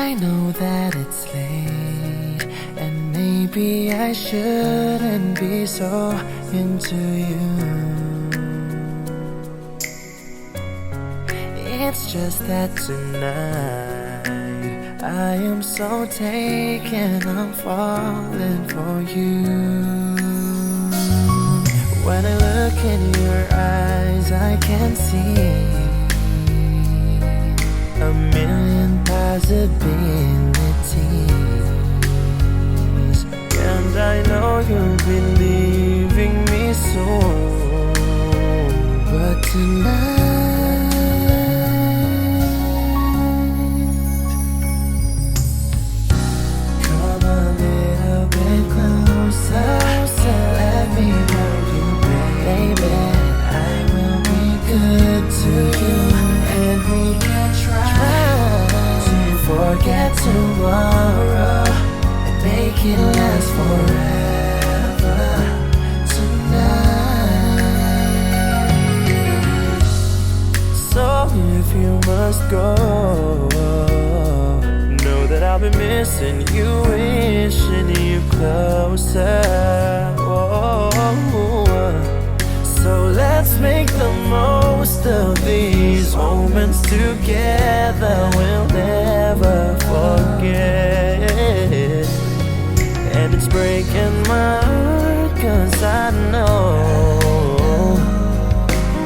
I know that it's late, and maybe I shouldn't be so into you. It's just that tonight I am so taken, I'm falling for you. When I look in your eyes, I can see a million possibilities, and I know you'll be leaving me soon. But tonight, come a little bit closer, let me hold you, baby. I will be good to you, and we can try to forget tomorrow and make it last forever tonight. So if you must go, know that I'll be missing you, wishing you closer. So let's make the most of these moments together, we'll never forget. And it's breaking my heart, 'cause I know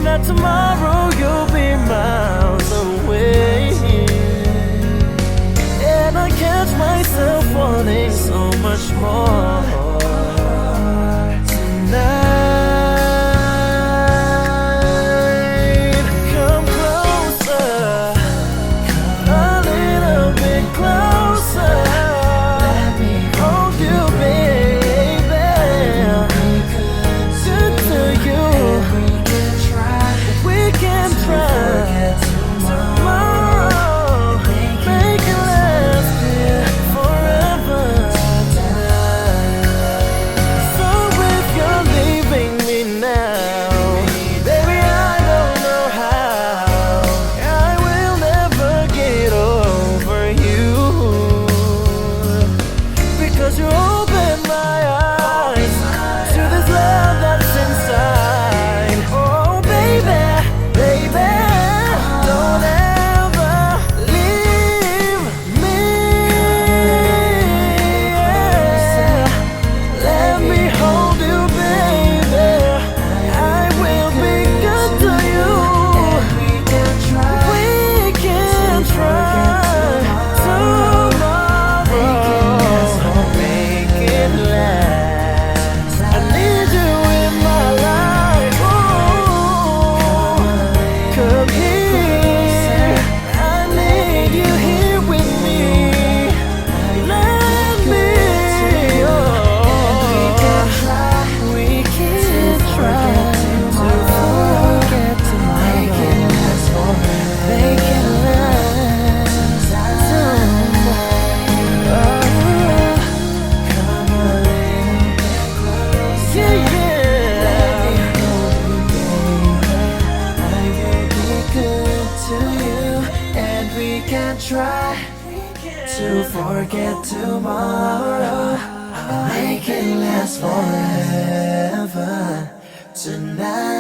that tomorrow you'll be miles away, and I catch myself wanting so much more tonight. Try to forget tomorrow and make it last forever tonight.